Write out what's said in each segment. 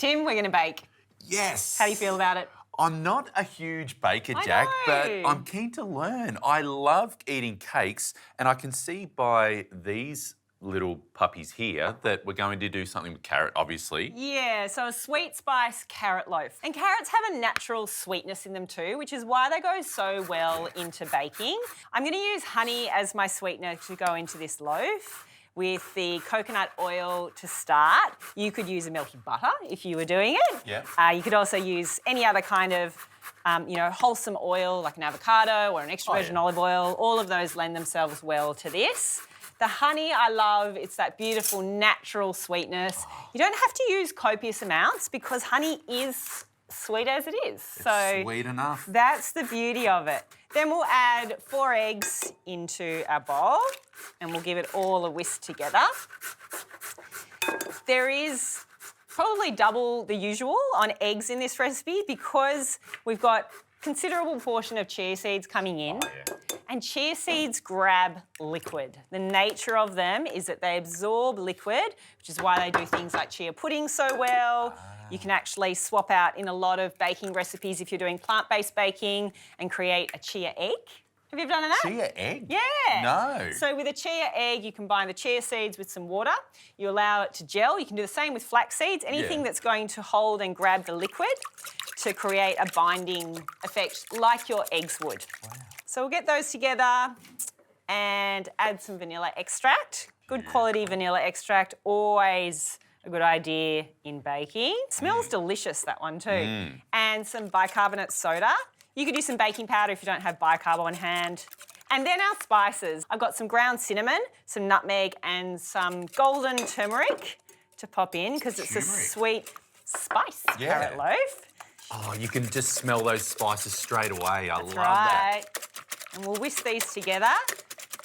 Tim, we're going to bake. Yes. How do you feel about it? I'm not a huge baker, Jacq, but I'm keen to learn. I love eating cakes, and I can see by these little puppies here that we're going to do something with carrot, obviously. Yeah, so a sweet spice carrot loaf. And carrots have a natural sweetness in them too, which is why they go so well into baking. I'm going to use honey as my sweetener to go into this loaf. With the coconut oil to start. You could use a milky butter if you were doing it. Yeah. You could also use any other kind of, wholesome oil like an avocado or an extra virgin olive oil. All of those lend themselves well to this. The honey I love, it's that beautiful natural sweetness. You don't have to use copious amounts because honey is sweet as it is. It's sweet enough. That's the beauty of it. Then we'll add 4 eggs into our bowl and we'll give it all a whisk together. There is probably double the usual on eggs in this recipe because we've got considerable portion of chia seeds coming in. And chia seeds grab liquid. The nature of them is that they absorb liquid, which is why they do things like chia pudding so well. You can actually swap out in a lot of baking recipes if you're doing plant-based baking and create a chia egg. Have you ever done that? Chia egg? Yeah. No. So with a chia egg, you combine the chia seeds with some water. You allow it to gel. You can do the same with flax seeds. Anything that's going to hold and grab the liquid to create a binding effect like your eggs would. Wow. So we'll get those together and add some vanilla extract. Good quality vanilla extract, always a good idea in baking. Smells delicious, that one too. And some bicarbonate soda. You could use some baking powder if you don't have bicarb on hand. And then our spices. I've got some ground cinnamon, some nutmeg and some golden turmeric to pop in because it's a sweet spice carrot loaf. Oh, you can just smell those spices straight away. I love that. And we'll whisk these together.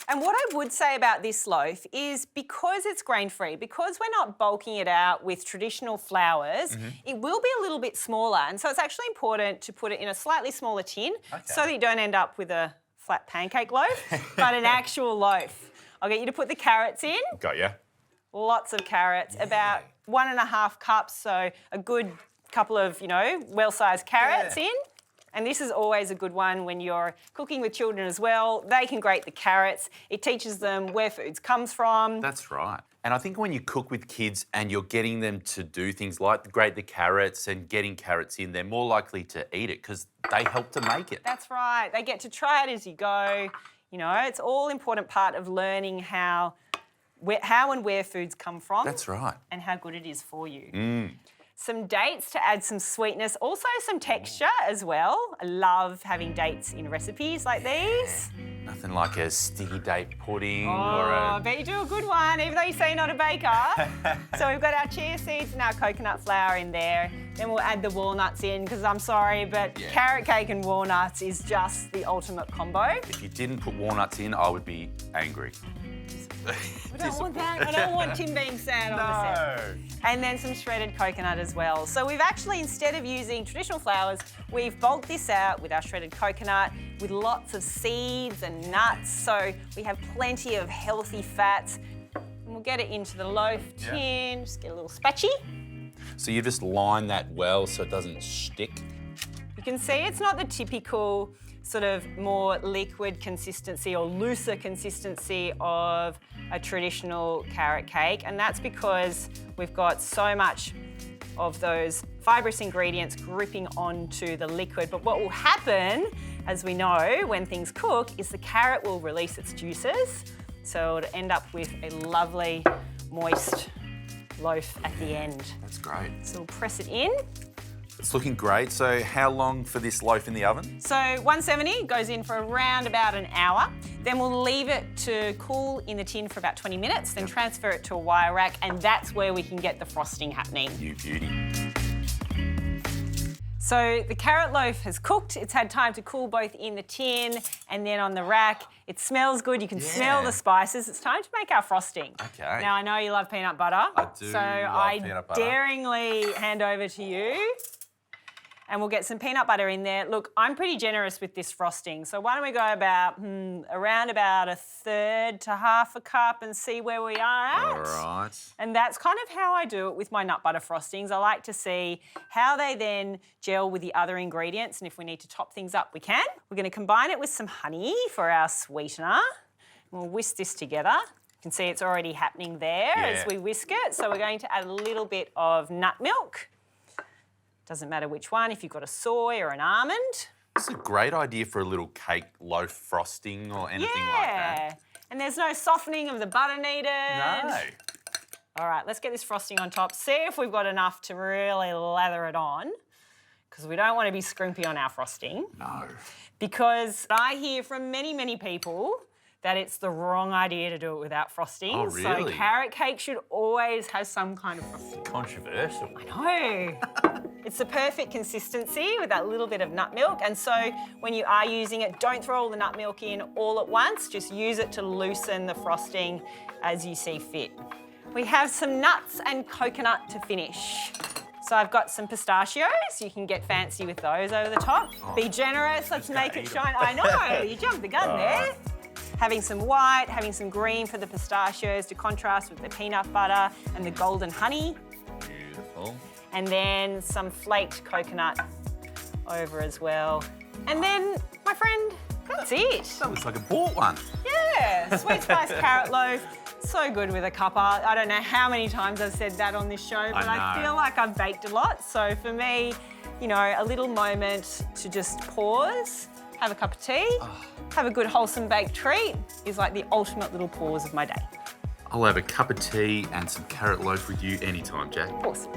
And what I would say about this loaf is because it's grain-free, because we're not bulking it out with traditional flours, it will be a little bit smaller. And so it's actually important to put it in a slightly smaller tin so that you don't end up with a flat pancake loaf, but an actual loaf. I'll get you to put the carrots in. Got ya. Lots of carrots, about 1.5 cups, so a good couple of, well-sized carrots in. And this is always a good one when you're cooking with children as well. They can grate the carrots. It teaches them where foods comes from. That's right. And I think when you cook with kids and you're getting them to do things like grate the carrots and getting carrots in, they're more likely to eat it because they help to make it. That's right. They get to try it as you go. It's all important part of learning how and where foods come from. That's right. And how good it is for you. Some dates to add some sweetness, also some texture as well. I love having dates in recipes like these. Nothing like a sticky date pudding I bet you do a good one, even though you say you're not a baker. So we've got our chia seeds and our coconut flour in there. Then we'll add the walnuts in, because I'm sorry, but carrot cake and walnuts is just the ultimate combo. If you didn't put walnuts in, I would be angry. I don't want that. I don't want Tim being sad on the set. And then some shredded coconut as well. So we've actually, instead of using traditional flours, we've bulked this out with our shredded coconut with lots of seeds and nuts. So we have plenty of healthy fats. And we'll get it into the loaf tin. Just get a little spatchy. So you just line that well so it doesn't stick. You can see it's not the typical sort of more liquid consistency or looser consistency of a traditional carrot cake, and that's because we've got so much of those fibrous ingredients gripping onto the liquid. But what will happen, as we know, when things cook, is the carrot will release its juices, so it'll end up with a lovely, moist loaf at the end. That's great. So we'll press it in. It's looking great. So how long for this loaf in the oven? So 170 goes in for around about an hour. Then we'll leave it to cool in the tin for about 20 minutes, then transfer it to a wire rack, and that's where we can get the frosting happening. You beauty. So the carrot loaf has cooked. It's had time to cool both in the tin and then on the rack. It smells good. You can smell the spices. It's time to make our frosting. Okay. Now, I know you love peanut butter. I do so love peanut butter. I daringly hand over to you. And we'll get some peanut butter in there. Look, I'm pretty generous with this frosting, so why don't we go about around about 1/3 to 1/2 cup and see where we are at. All right. And that's kind of how I do it with my nut butter frostings. I like to see how they then gel with the other ingredients, and if we need to top things up, we can. We're going to combine it with some honey for our sweetener. We'll whisk this together. You can see it's already happening there as we whisk it. So we're going to add a little bit of nut milk. Doesn't matter which one, if you've got a soy or an almond. It's a great idea for a little cake loaf frosting or anything like that. And there's no softening of the butter needed. No. All right, let's get this frosting on top. See if we've got enough to really lather it on, because we don't want to be scrimpy on our frosting. No. Because I hear from many, many people that it's the wrong idea to do it without frosting. Oh, really? So carrot cake should always have some kind of frosting. Controversial. I know. It's the perfect consistency with that little bit of nut milk. And so when you are using it, don't throw all the nut milk in all at once. Just use it to loosen the frosting as you see fit. We have some nuts and coconut to finish. So I've got some pistachios. You can get fancy with those over the top. Be generous. Let's make it shine. I know. You jumped the gun there. Having some white, having some green for the pistachios to contrast with the peanut butter and the golden honey. Beautiful. And then some flaked coconut over as well. And then, my friend, that's it. That looks like a bought one. Yeah, sweet spice carrot loaf. So good with a cuppa. I don't know how many times I've said that on this show, but I feel like I've baked a lot. So for me, you know, a little moment to just pause, have a cup of tea, have a good wholesome baked treat is like the ultimate little pause of my day. I'll have a cup of tea and some carrot loaf with you anytime, Jacq. Awesome.